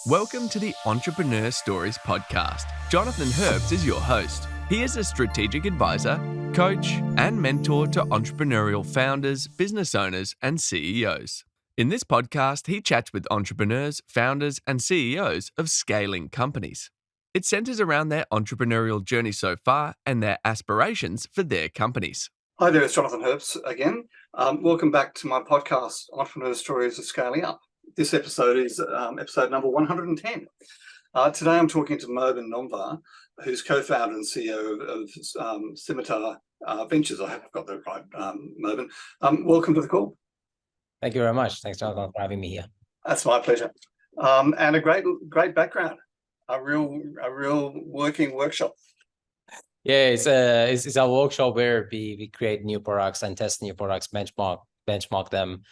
Welcome to the Entrepreneur Stories podcast. Jonathan Herps is your host. He is a strategic advisor, coach, and mentor to entrepreneurial founders, business owners, and CEOs. In this podcast, he chats with entrepreneurs, founders, and CEOs of scaling companies. It centers around their entrepreneurial journey so far and their aspirations for their companies. Hi there, it's Jonathan Herps again. Welcome back to my podcast, Entrepreneur Stories of Scaling Up. This episode is episode number 110. Today I'm talking to Mobin Nomvar, who's co-founder and CEO of Scimita Ventures. I hope I've got that right, Mobin. Welcome to the call. Thank you very much. Thanks, Jonathan, for having me here. That's my pleasure. And a great background, a real working workshop. Yeah, it's a workshop where we create new products and test new products, benchmark them,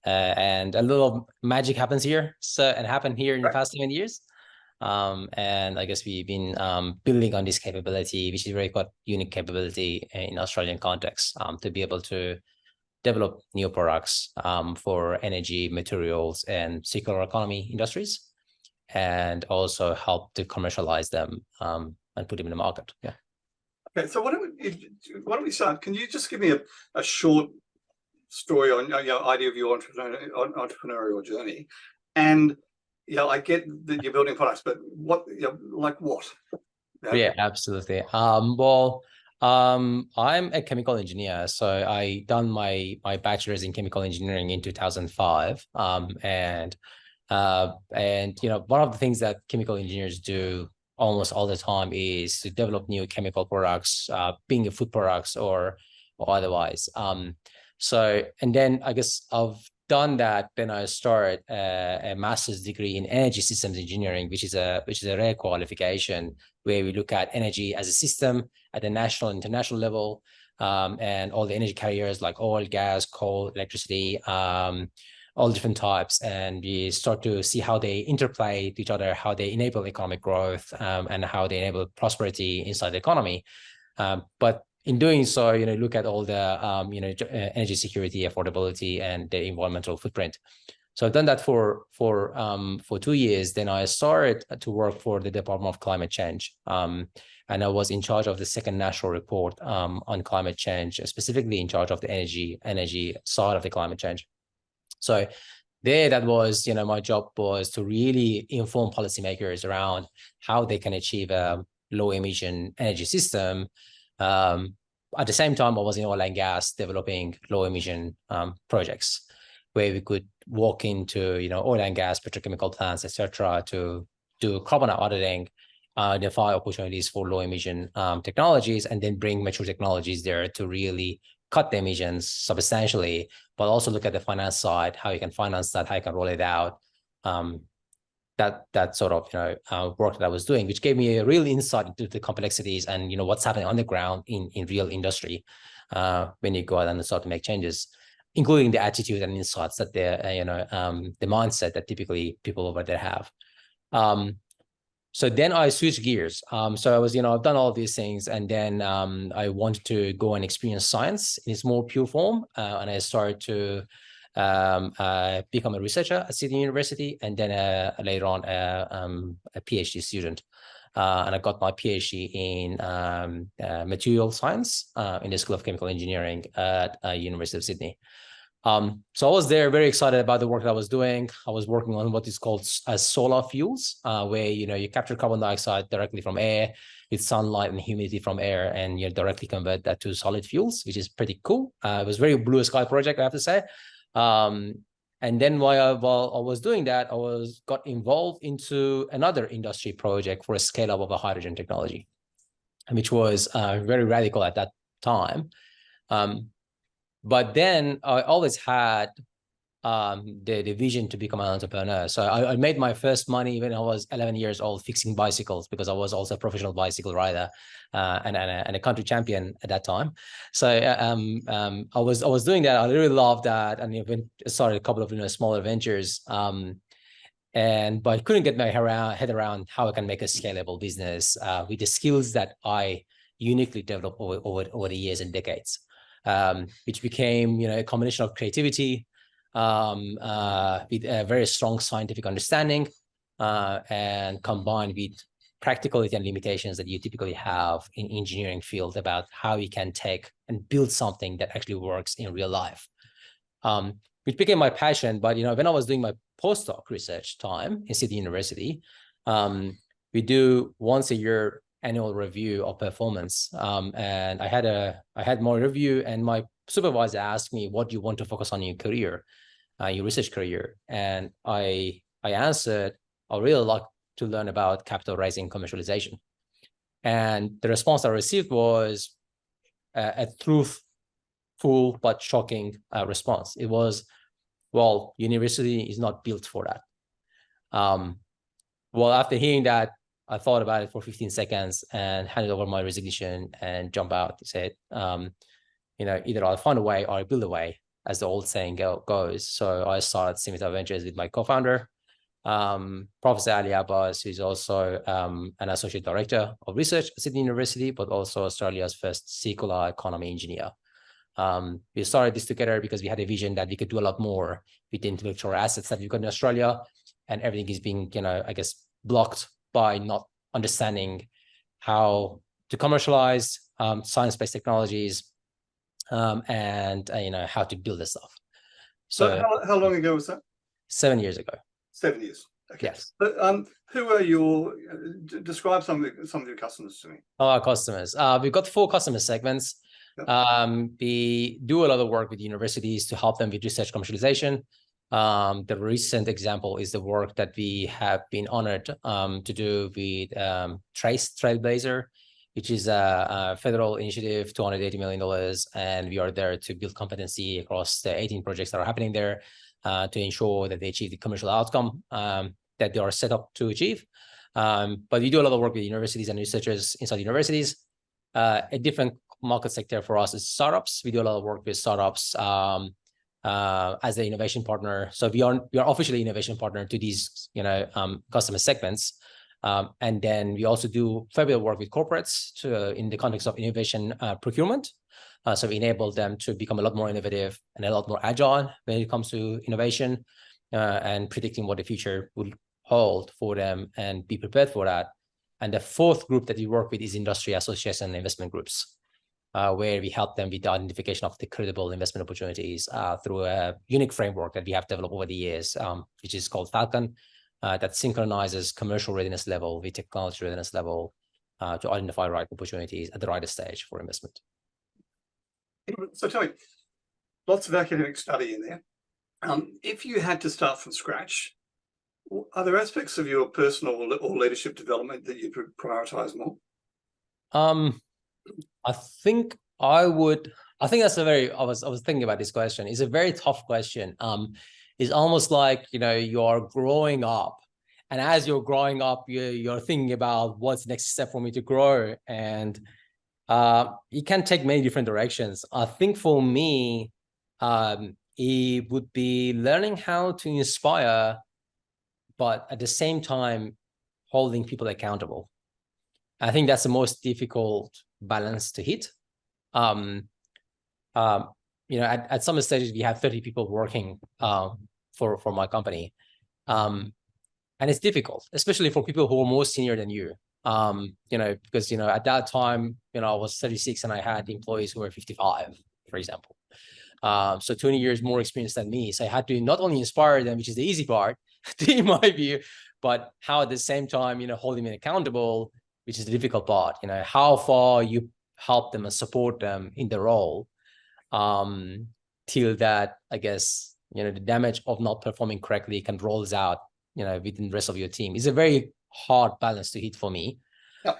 and a little magic happens here. It happened here in the past 7 years, and I guess we've been building on this capability, which is very quite unique capability in Australian context, to be able to develop new products for energy, materials, and circular economy industries, and also help to commercialize them and put them in the market. Yeah. Okay, so why don't we start? Can you just give me a short story on your idea of your entrepreneurial journey? And I get that you're building products, but what, like what? Yeah, absolutely. I'm a chemical engineer, so I done my bachelor's in chemical engineering in 2005. And one of the things that chemical engineers do almost all the time is to develop new chemical products, being food products or otherwise. And then I guess I've done that. Then I started a master's degree in energy systems engineering, which is a rare qualification where we look at energy as a system at the national and international level, and all the energy carriers like oil, gas, coal, electricity, all different types, and we start to see how they interplay with each other, how they enable economic growth, and how they enable prosperity inside the economy. But in doing so, look at all the energy security, affordability, and the environmental footprint. So I've done that for 2 years. Then I started to work for the Department of Climate Change, and I was in charge of the second national report on climate change, specifically in charge of the energy side of the climate change. So that was, my job was to really inform policymakers around how they can achieve a low emission energy system. At the same time, I was in oil and gas developing low emission projects where we could walk into, oil and gas, petrochemical plants, etc., to do carbon auditing, identify opportunities for low emission technologies, and then bring mature technologies there to really cut the emissions substantially, but also look at the finance side, how you can finance that, how you can roll it out. That sort of work that I was doing, which gave me a real insight into the complexities and what's happening on the ground in real industry when you go out and start to make changes, including the attitude and insights that the mindset that typically people over there have. So then I switched gears. So I was, I've done all of these things, and then I wanted to go and experience science in its more pure form, and I started to become a researcher at Sydney University, and then later on a PhD student. And I got my PhD in material science in the School of Chemical Engineering at University of Sydney. So I was there very excited about the work that I was doing. I was working on what is called as solar fuels, where you capture carbon dioxide directly from air with sunlight and humidity from air, and you directly convert that to solid fuels, which is pretty cool. It was a very blue sky project, I have to say. And then while I was doing that, I got involved into another industry project for a scale up of a hydrogen technology, which was very radical at that time. But then I always had the vision to become an entrepreneur. So I made my first money when I was 11 years old fixing bicycles, because I was also a professional bicycle rider and a country champion at that time. So I was doing that. I really loved that, and even started a couple of smaller ventures. But I couldn't get my head around how I can make a scalable business with the skills that I uniquely developed over the years and decades. Which became, a combination of creativity with a very strong scientific understanding, and combined with practicality and limitations that you typically have in engineering field about how you can take and build something that actually works in real life. Which became my passion. But when I was doing my postdoc research time in City University, we do once a year annual review of performance. And I had my review, and my supervisor asked me, what do you want to focus on in your career, your research career? And I answered, I really like to learn about capital raising commercialization. And the response I received was a truthful but shocking response. It was, well, university is not built for that. Well, after hearing that, I thought about it for 15 seconds and handed over my resignation and jumped out and said, either I'll find a way or I build a way, as the old saying goes. So I started Scimita Ventures with my co-founder, Professor Ali Abbas, who's also an associate director of research at Sydney University, but also Australia's first circular economy engineer. We started this together because we had a vision that we could do a lot more with the intellectual assets that we've got in Australia, and everything is being, blocked by not understanding how to commercialize science-based technologies and how to build this stuff. So how long ago was that? 7 years ago. 7 years. Okay. Yes. But who are describe some of your customers to me? Our customers. We've got 4 customer segments. Yep. We do a lot of work with universities to help them with research commercialization. The recent example is the work that we have been honored to do with Trailblazer, which is a federal initiative, $280 million. And we are there to build competency across the 18 projects that are happening there to ensure that they achieve the commercial outcome that they are set up to achieve. But we do a lot of work with universities and researchers inside universities. A different market sector for us is startups. We do a lot of work with startups as the innovation partner. So we are officially innovation partner to these customer segments. And then we also do fair bit of work with corporates in the context of innovation procurement. So we enable them to become a lot more innovative and a lot more agile when it comes to innovation and predicting what the future will hold for them and be prepared for that. And the 4th group that we work with is industry associations and investment groups, where we help them with the identification of the credible investment opportunities through a unique framework that we have developed over the years, which is called Falcon, that synchronizes commercial readiness level with technology readiness level to identify right opportunities at the right stage for investment. So tell me, lots of academic study in there. If you had to start from scratch, are there aspects of your personal or leadership development that you prioritize more? I think I would. I think that's a very. I was thinking about this question. It's a very tough question. It's almost like you're growing up, and as you're growing up, you're thinking about what's the next step for me to grow, and it can take many different directions. I think for me, it would be learning how to inspire, but at the same time, holding people accountable. I think that's the most difficult balance to hit. At some stages, we have 30 people working for my company. And it's difficult, especially for people who are more senior than you. Because, at that time, I was 36 and I had employees who were 55, for example. So 20 years more experience than me. So I had to not only inspire them, which is the easy part, in my view, but how at the same time, holding them accountable, which is the difficult part, how far you help them and support them in the role till that, I guess, the damage of not performing correctly can rolls out, within the rest of your team. It's a very hard balance to hit for me. Yep.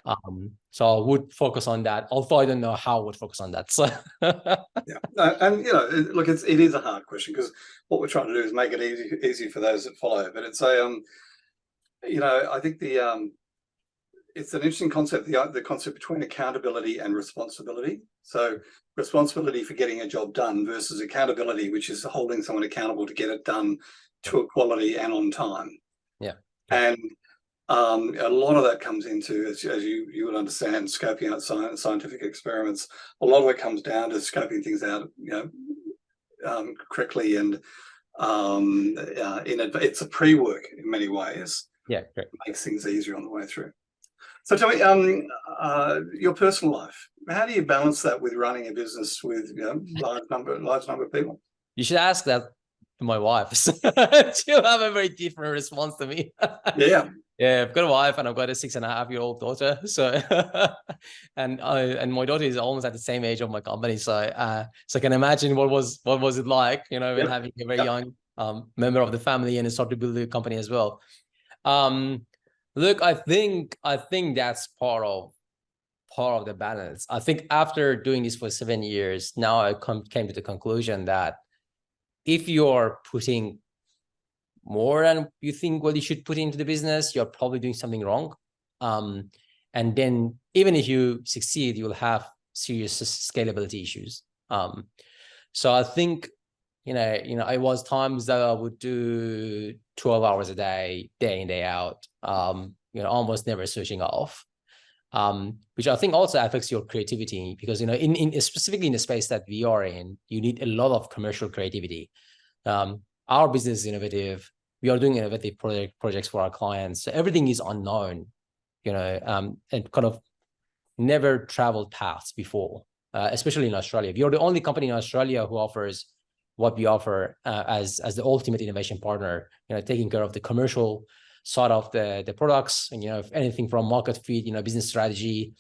So I would focus on that, although I don't know how I would focus on that. So yeah, and look, it is a hard question because what we're trying to do is make it easy for those that follow. But it's a, I think it's an interesting concept, the concept between accountability and responsibility. So responsibility for getting a job done versus accountability, which is holding someone accountable to get it done to a quality and on time. Yeah. And a lot of that comes into, as you would understand, scoping out scientific experiments. A lot of it comes down to scoping things out, correctly, and it's a pre-work in many ways. Yeah, great. Makes things easier on the way through. So tell me, your personal life, how do you balance that with running a business with large number of people? You should ask that to my wife. She'll have a very different response to me. Yeah. Yeah, I've got a wife and I've got a 6.5-year-old daughter. So, and my daughter is almost at the same age of my company. So, so I can imagine what was it like, when having a very young member of the family and start to build a company as well. Look, I think that's part of the balance. I think after doing this for 7 years, now I came to the conclusion that if you're putting more than you think what you should put into the business, you're probably doing something wrong. And then even if you succeed, you'll have serious scalability issues. So I think, I was times that I would do 12 hours a day in, day out, almost never switching off. Which I think also affects your creativity because, in specifically in the space that we are in, you need a lot of commercial creativity. Our business is innovative. We are doing innovative projects for our clients. So everything is unknown, and kind of never traveled paths before, especially in Australia. We are the only company in Australia who offers what we offer as the ultimate innovation partner, taking care of the commercial side of the products, and anything from market fit, business strategy,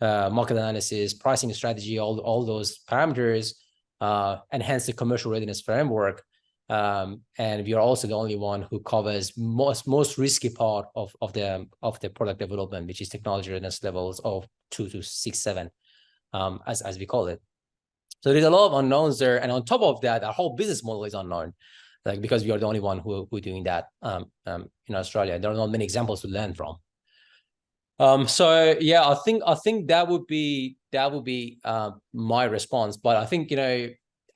market analysis, pricing strategy, all those parameters, and hence the commercial readiness framework. And we are also the only one who covers most risky part of the product development, which is technology readiness levels of 2 to 6, 7, as we call it. So there's a lot of unknowns there, and on top of that, our whole business model is unknown, because we are the only one who doing that in Australia. There are not many examples to learn from. So yeah, I think that would be my response. But I think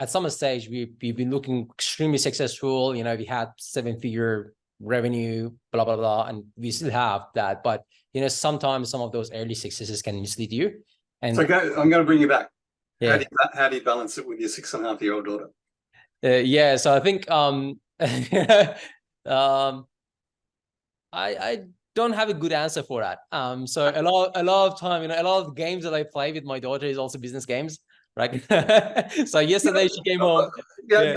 at some stage we've been looking extremely successful. We had 7-figure revenue, blah blah blah, and we still have that. But sometimes some of those early successes can mislead you. And so I'm going to bring you back. Yeah. How do you balance it with your 6.5-year-old daughter? Yeah, so I think I don't have a good answer for that. So a lot of time, a lot of games that I play with my daughter is also business games, right? So yesterday she came home. Yeah.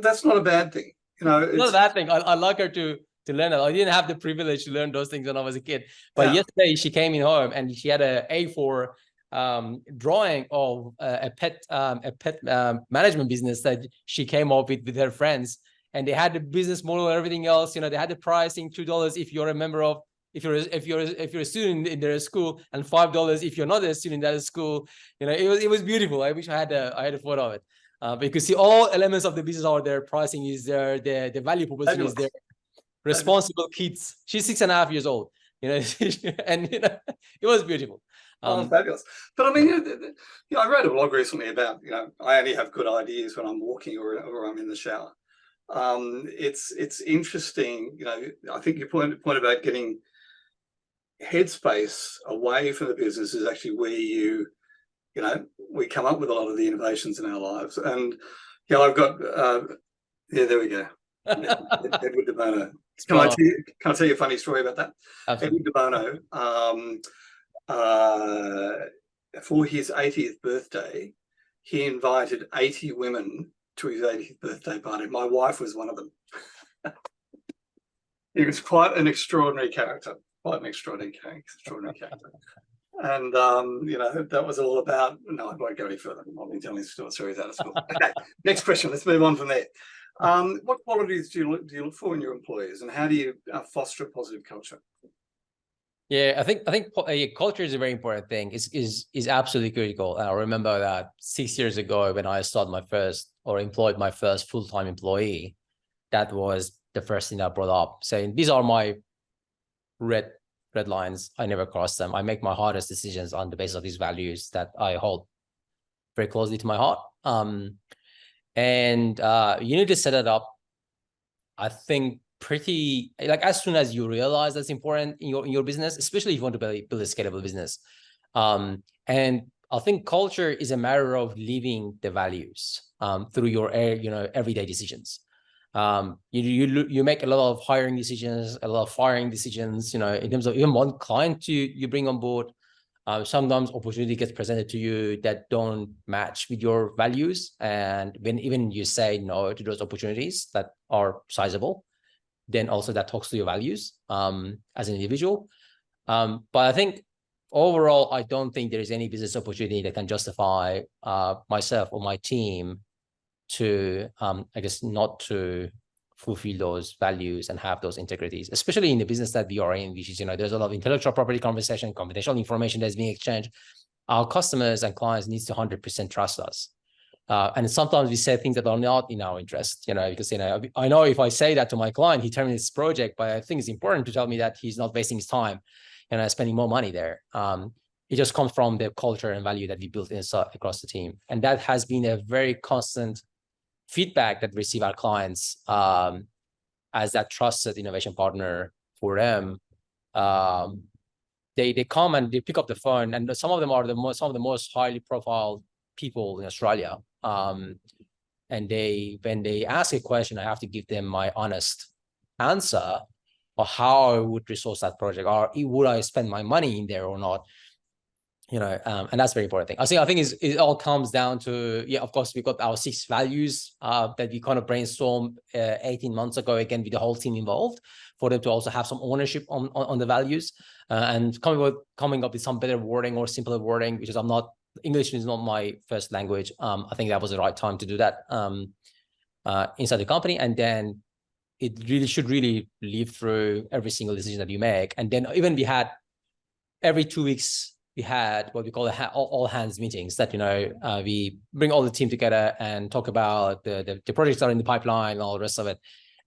That's not a bad thing. It's not a bad thing. I like her to learn that. I didn't have the privilege to learn those things when I was a kid. But yesterday she came in home and she had an A4 drawing of a pet management business that she came up with her friends, and they had the business model and everything else. They had the pricing $2 if you're a member of, if you're a student in their school, and $5 if you're not a student at a school. It was beautiful. I wish I had a photo of it. But you can see all elements of the business are there. Pricing is there. The value proposition is there. Responsible kids. She's 6.5 years old. And it was beautiful. Fabulous. But I mean, I wrote a blog recently about, I only have good ideas when I'm walking or I'm in the shower. It's interesting, I think your point about getting headspace away from the business is actually where we come up with a lot of the innovations in our lives. And I've got there we go. Edward De Bono. Can I tell you a funny story about that? Absolutely. Edward De Bono, for his 80th birthday, he invited 80 women to his 80th birthday party. My wife was one of them. He was quite an extraordinary character. And that was all about, no, I won't go any further. I've been telling stories out of school. Okay, next question. Let's move on from there. What qualities do you look for in your employees, and how do you foster a positive culture? Yeah, I think culture is a very important thing. Is absolutely critical. I remember that 6 years ago when I employed my first full-time employee, that was the first thing I brought up, saying these are my red lines. I never cross them. I make my hardest decisions on the basis of these values that I hold very closely to my heart. And you need to set it up, I think, pretty as soon as you realize that's important in your business, especially if you want to build a scalable business. And I think culture is a matter of living the values through your everyday decisions. You make a lot of hiring decisions, a lot of firing decisions, in terms of even one client you bring on board. Sometimes opportunity gets presented to you that don't match with your values. And when even you say no to those opportunities that are sizable, then also that talks to your values as an individual. But I think overall, I don't think there is any business opportunity that can justify myself or my team to, I guess, not to fulfill those values and have those integrities, especially in the business that we are in, which is, there's a lot of intellectual property conversation, confidential information that's being exchanged. Our customers and clients needs to 100% trust us. And sometimes we say things that are not in our interest, because, I know if I say that to my client, he terminates his project, but I think it's important to tell me that he's not wasting his time, spending more money there. It just comes from the culture and value that we built inside across the team. And that has been a very constant feedback that we receive our clients as that trusted innovation partner for them. They come and they pick up the phone, and some of them are some of the most highly profiled people in Australia. And when they ask a question, I have to give them my honest answer or how I would resource that project, or would I spend my money in there or not. And that's very important thing. I think it all comes down to, of course, we've got our 6 values that we kind of brainstormed 18 months ago, again, with the whole team involved, for them to also have some ownership on the values, and coming up with some better wording or simpler wording, because English is not my first language. I think that was the right time to do that inside the company. And then it should really live through every single decision that you make. And then even we had every 2 weeks, we had what we call all hands meetings that, we bring all the team together and talk about the projects that are in the pipeline and all the rest of it.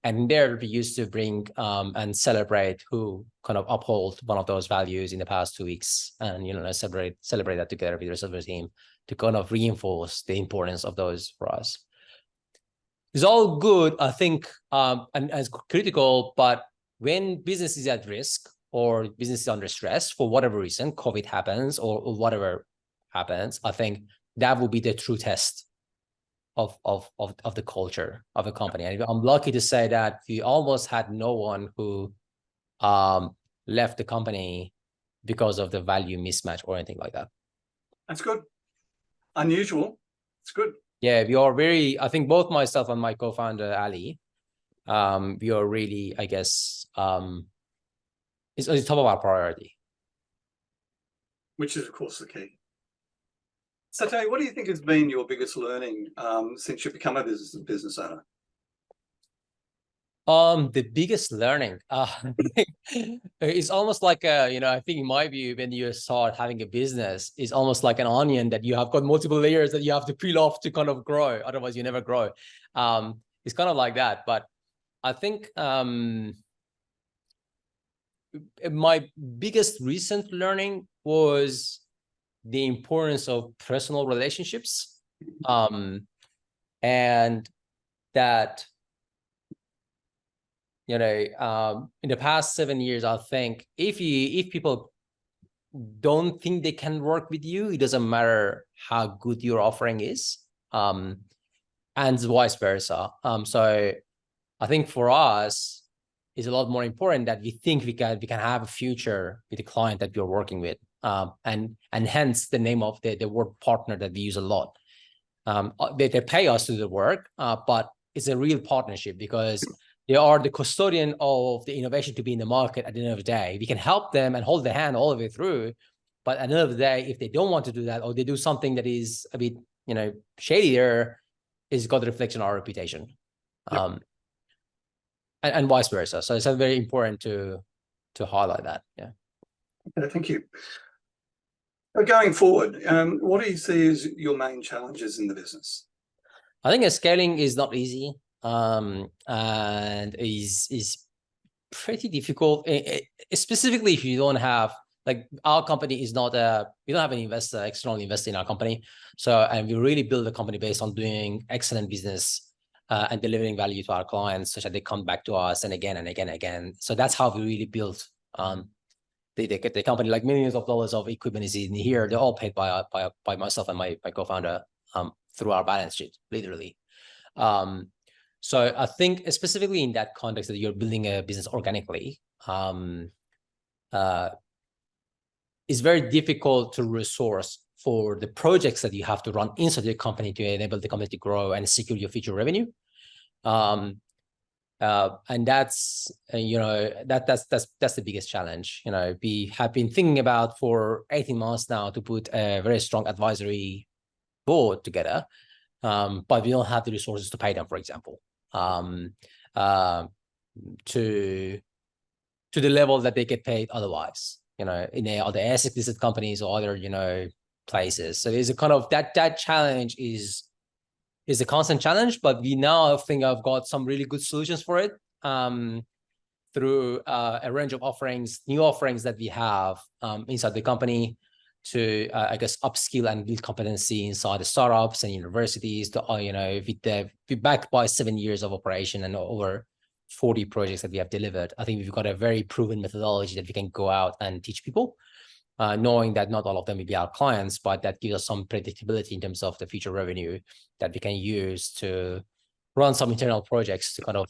And there we used to bring and celebrate who kind of uphold one of those values in the past 2 weeks, and, celebrate that together with the rest of the team to kind of reinforce the importance of those for us. It's all good, I think, and as critical, but when business is at risk, or business is under stress for whatever reason, COVID happens or whatever happens, I think that will be the true test of the culture of a company. And I'm lucky to say that we almost had no one who left the company because of the value mismatch or anything like that. That's good. Unusual. It's good. Yeah, we are I think both myself and my co-founder, Ali, we are really, I guess, it's on the top of our priority. Which is, of course, the key. So, Tony, what do you think has been your biggest learning since you've become a business owner? The biggest learning, it's almost like I think in my view, when you start having a business, it's almost like an onion that you have got multiple layers that you have to peel off to kind of grow. Otherwise, you never grow. It's kind of like that. But I think my biggest recent learning was the importance of personal relationships, and that, in the past 7 years, I think if people don't think they can work with you, it doesn't matter how good your offering is, and vice versa. So I think for us, it's a lot more important that we think we can have a future with the client that we're working with, and hence the name of the word partner that we use a lot. They pay us to do the work, but it's a real partnership because they are the custodian of the innovation to be in the market at the end of the day. We can help them and hold their hand all the way through, but at the end of the day, if they don't want to do that, or they do something that is a bit, shadier, it's got a reflection on our reputation. Yep. And vice versa. So it's very important to highlight that. Yeah. Okay, thank you. Going forward, what do you see as your main challenges in the business? I think scaling is not easy, and is pretty difficult, specifically if you don't have, like, our company is not we don't have an external investor in our company. So, and we really build a company based on doing excellent business and delivering value to our clients, such that they come back to us and again and again and again. So that's how we really built the company. Like, millions of dollars of equipment is in here. They're all paid by myself and my co-founder through our balance sheet, literally. So I think specifically in that context that you're building a business organically, it's very difficult to resource for the projects that you have to run inside your company to enable the company to grow and secure your future revenue. And that's that's the biggest challenge. We have been thinking about for 18 months now to put a very strong advisory board together, but we don't have the resources to pay them, for example, to the level that they get paid otherwise, in other ASIC listed companies or other, places. So there's a kind of that challenge is a constant challenge, but we now think I've got some really good solutions for it through a range of offerings, new offerings that we have inside the company to, I guess, upskill and build competency inside the startups and universities to, be backed by 7 years of operation and over 40 projects that we have delivered. I think we've got a very proven methodology that we can go out and teach people, knowing that not all of them will be our clients, but that gives us some predictability in terms of the future revenue that we can use to run some internal projects to kind of,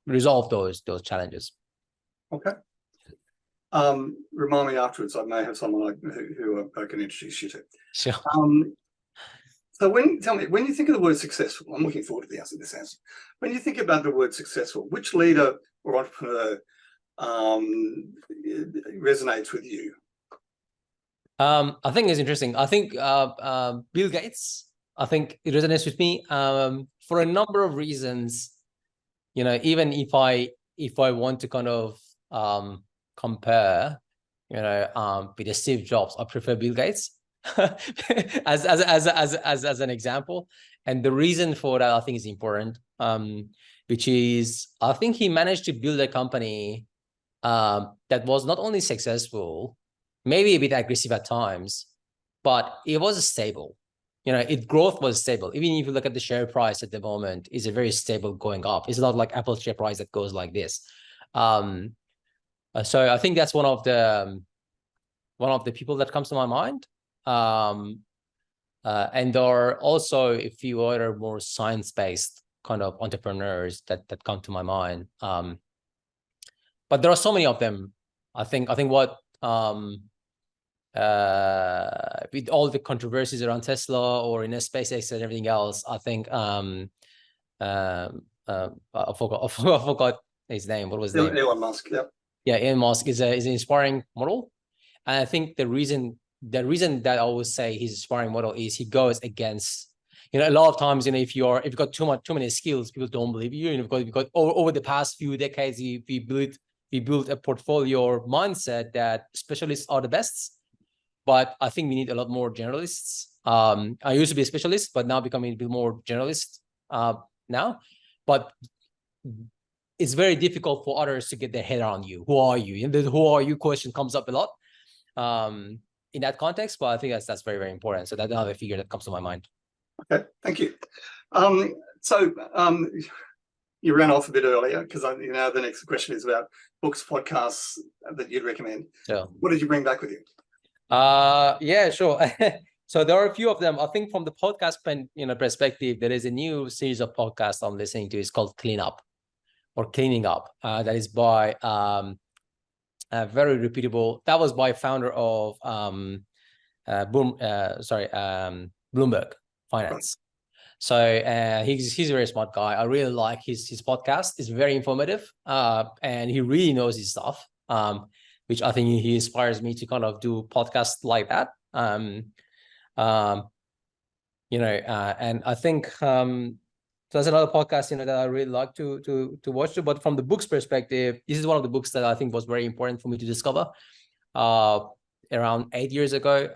resolve those challenges. Okay. Remind me afterwards. I may have someone who I can introduce you to. Sure. So tell me, when you think of the word successful, I'm looking forward to this answer. When you think about the word successful, which leader or entrepreneur resonates with you? I think it's interesting. I think Bill Gates, I think it resonates with me for a number of reasons. Even if I want to kind of compare, with Steve Jobs, I prefer Bill Gates as an example. And the reason for that, I think, is important, which is I think he managed to build a company that was not only successful, maybe a bit aggressive at times, but it was stable. Its growth was stable. Even if you look at the share price at the moment, it's a very stable going up. It's not like Apple's share price that goes like this. So I think that's one of the people that comes to my mind. And there are also a few other more science-based kind of entrepreneurs that come to my mind. But there are so many of them. I think what with all the controversies around Tesla or in SpaceX and everything else, I think I forgot his name. What was his name? Elon Musk. Yep. Yeah, Elon Musk is an inspiring model, and I think the reason that I always say he's inspiring model is he goes against. A lot of times, if you've got too many skills, people don't believe you. Because over the past few decades, we built a portfolio or mindset that specialists are the best. But I think we need a lot more generalists. I used to be a specialist, but now becoming a bit more generalist now. But it's very difficult for others to get their head around you. Who are you? And the who are you question comes up a lot in that context. But I think that's very, very important. So that's another figure that comes to my mind. Okay, thank you. So you ran off a bit earlier because the next question is about books, podcasts that you'd recommend. Yeah. What did you bring back with you? Yeah, sure. So there are a few of them. I think from the podcast perspective, there is a new series of podcasts I'm listening to. It's called Cleaning Up. That is by a very reputable. That was by founder of Bloomberg Finance. So he's a very smart guy. I really like his podcast. It's very informative, and he really knows his stuff. Which I think he inspires me to kind of do podcasts like that. And I think there's another podcast, that I really like to watch too. But from the books perspective, this is one of the books that I think was very important for me to discover around 8 years ago.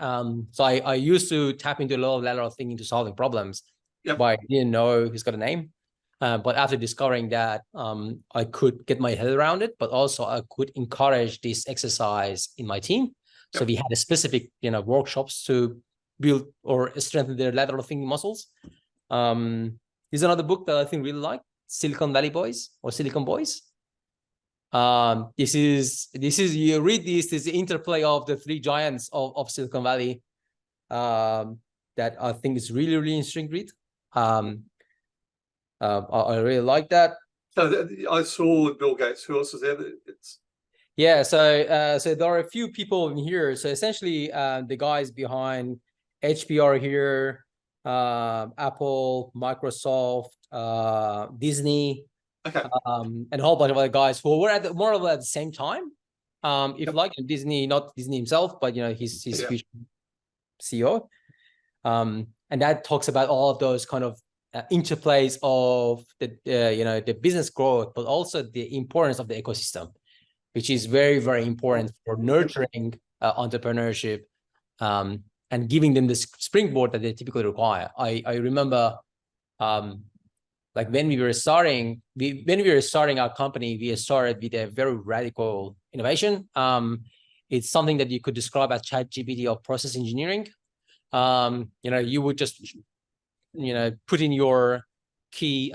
So I used to tap into a lot of lateral thinking to solving problems, but I didn't know he's got a name. But after discovering that, I could get my head around it, but also I could encourage this exercise in my team. So we had a specific, workshops to build or strengthen their lateral thinking muscles. Here's another book that I think really like, Silicon Valley Boys or Silicon Boys. This is you read this is the interplay of the three giants of Silicon Valley that I think is really, really interesting read. I really like that. So I saw Bill Gates. Who else is there? Yeah, so there are a few people in here. So essentially, the guys behind HP are here, Apple, Microsoft, Disney, Okay. and a whole bunch of other guys who were at more or less at the same time. If you like, Disney, not Disney himself, but his future CEO. And that talks about all of those kind of interplays of the the business growth, but also the importance of the ecosystem, which is very, very important for nurturing entrepreneurship and giving them the springboard that they typically require. I remember like when we were starting our company, we started with a very radical innovation. It's something that you could describe as ChatGPT of process engineering. You would just put in your key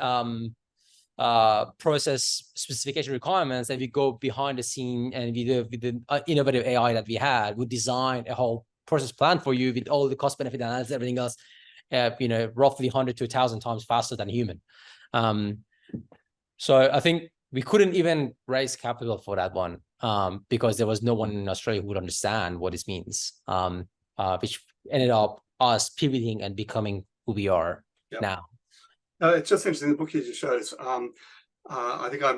process specification requirements, and we go behind the scene, and with the innovative AI that we had, we design a whole process plan for you with all the cost benefit analysis, everything else, roughly 100 to 1,000 times faster than human. So I think we couldn't even raise capital for that one because there was no one in Australia who would understand what this means, which ended up us pivoting and becoming who we are now. It's just interesting. The book you just showed us. I think I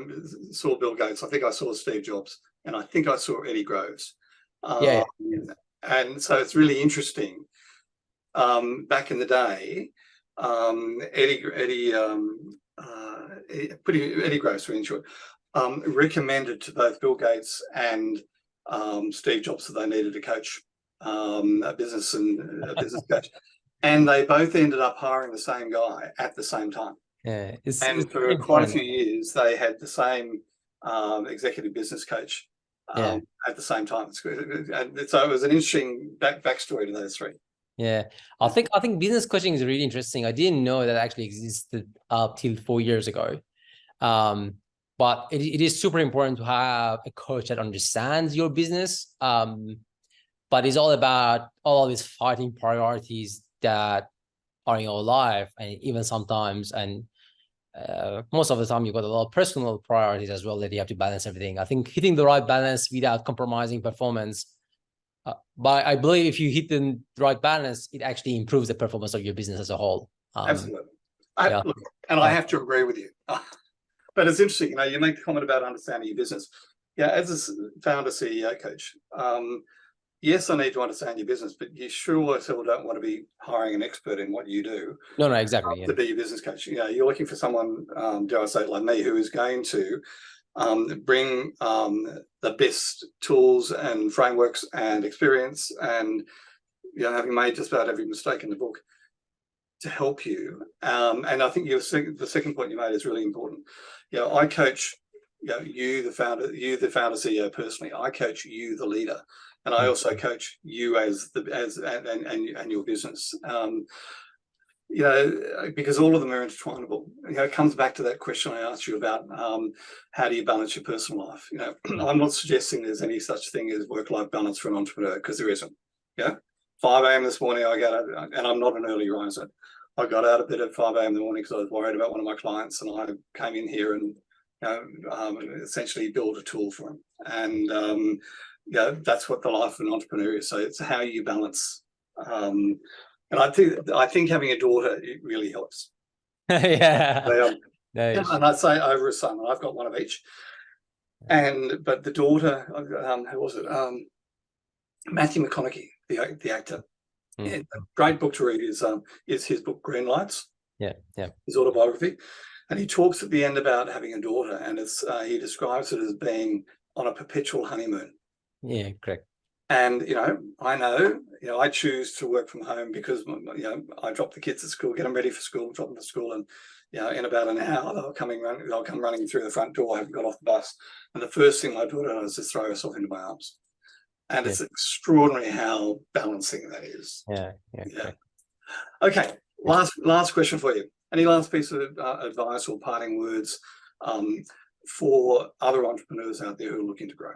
saw Bill Gates. I think I saw Steve Jobs, and I think I saw Eddie Groves. And so it's really interesting. Back in the day, Eddie Groves, for in short, recommended to both Bill Gates and Steve Jobs that they needed a coach, a business coach. And they both ended up hiring the same guy at the same time. Yeah, and for quite a few years, they had the same executive business coach at the same time. And so it was an interesting backstory to those three. Yeah, I think business coaching is really interesting. I didn't know that actually existed up till 4 years ago. But it is super important to have a coach that understands your business. But it's all about all of these fighting priorities that are in your life, and even sometimes, and most of the time, you've got a lot of personal priorities as well that you have to balance everything. I think hitting the right balance without compromising performance, but I believe if you hit the right balance, it actually improves the performance of your business as a whole. Absolutely. I have to agree with you. But it's interesting, you make the comment about understanding your business. Yeah, as a founder, CEO, coach, yes, I need to understand your business, but you sure as hell don't want to be hiring an expert in what you do. No, exactly. To be your business coach. You're looking for someone, dare I say, like me, who is going to bring the best tools and frameworks and experience, and having made just about every mistake in the book, to help you. And I think the second point you made is really important. I coach you, the founder, CEO personally. I coach you, the leader. And I also coach you as your business, because all of them are intertwinable. It comes back to that question I asked you about how do you balance your personal life. I'm not suggesting there's any such thing as work-life balance for an entrepreneur, because there isn't. 5 a.m. this morning, I got out, and I'm not an early riser. I got out of bed at 5 a.m. in the morning because I was worried about one of my clients, and I came in here and essentially build a tool for him. And that's what the life of an entrepreneur is. So it's how you balance. And I think having a daughter, it really helps. Nice. And I'd say over a son. I've got one of each. But the daughter, who was it? Matthew McConaughey, the actor. A great book to read is his book Green Lights. His autobiography. And he talks at the end about having a daughter, and he describes it as being on a perpetual honeymoon. Yeah, correct. And I choose to work from home because I drop the kids at school, get them ready for school, drop them to school, and in about an hour they'll come running through the front door. I haven't got off the bus, and the first thing my daughter does is throw herself into my arms. And it's extraordinary how balancing that is. Yeah. Okay, last question for you. Any last piece of advice or parting words for other entrepreneurs out there who are looking to grow?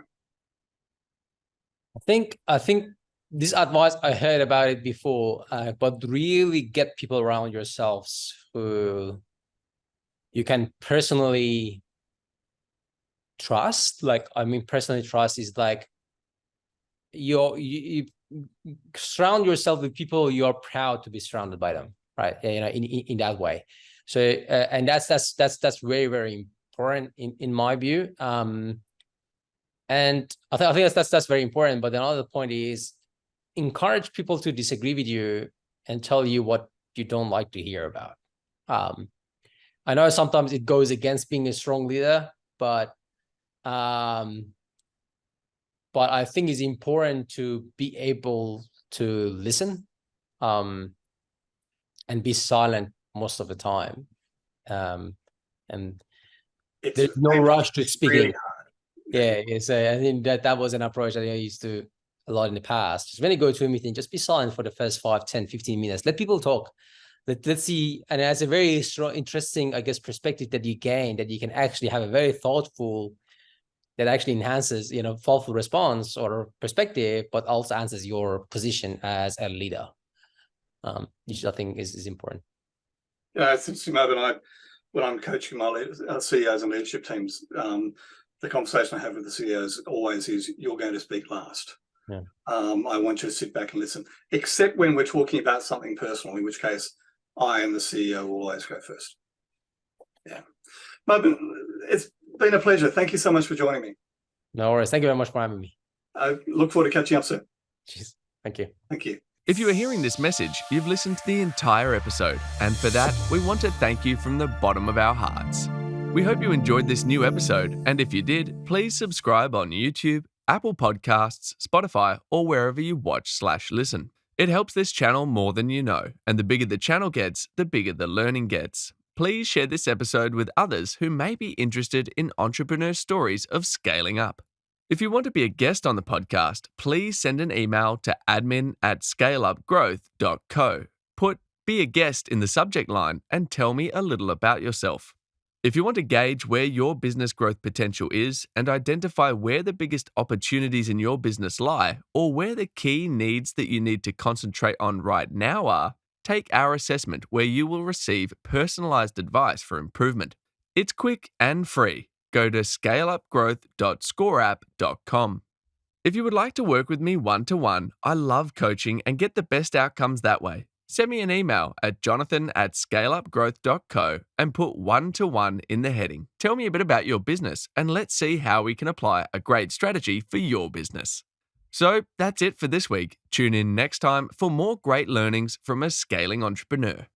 I think this advice, I heard about it before, but really get people around yourselves who you can personally trust. Like, I mean, personally trust is like you surround yourself with people you're proud to be surrounded by them, right? In that way. So and that's very, very important in my view. And I think that's very important. But another point is encourage people to disagree with you and tell you what you don't like to hear about. I know sometimes it goes against being a strong leader, but I think it's important to be able to listen, and be silent most of the time. And there's no rush to speak. Really hard. Yeah. So I think that was an approach that I used to a lot in the past. Just when you go to a meeting, just be silent for the first 5, 10, 15 minutes. Let people talk. Let's see. And it's a very strong, interesting, I guess, perspective that you gain, that you can actually have a very thoughtful, that actually enhances, thoughtful response or perspective, but also answers your position as a leader, which I think is important. Yeah, it's interesting, Mobin. When I'm coaching my CEOs and leadership teams, the conversation I have with the CEOs always is, you're going to speak last. Yeah. I want you to sit back and listen, except when we're talking about something personal, in which case I am the CEO will always go first. Yeah. Mobin, it's been a pleasure. Thank you so much for joining me. No worries. Thank you very much for having me. I look forward to catching up soon. Cheers. Thank you. Thank you. If you are hearing this message, you've listened to the entire episode, and for that, we want to thank you from the bottom of our hearts. We hope you enjoyed this new episode, and if you did, please subscribe on YouTube, Apple Podcasts, Spotify, or wherever you watch/listen. It helps this channel more than you know, and the bigger the channel gets, the bigger the learning gets. Please share this episode with others who may be interested in entrepreneur stories of scaling up. If you want to be a guest on the podcast, please send an email to admin@scaleupgrowth.co. Put "be a guest" in the subject line and tell me a little about yourself. If you want to gauge where your business growth potential is and identify where the biggest opportunities in your business lie, or where the key needs that you need to concentrate on right now are, take our assessment where you will receive personalized advice for improvement. It's quick and free. Go to scaleupgrowth.scoreapp.com. If you would like to work with me one-to-one, I love coaching and get the best outcomes that way. Send me an email at jonathan@scaleupgrowth.co and put one-to-one in the heading. Tell me a bit about your business and let's see how we can apply a great strategy for your business. So that's it for this week. Tune in next time for more great learnings from a scaling entrepreneur.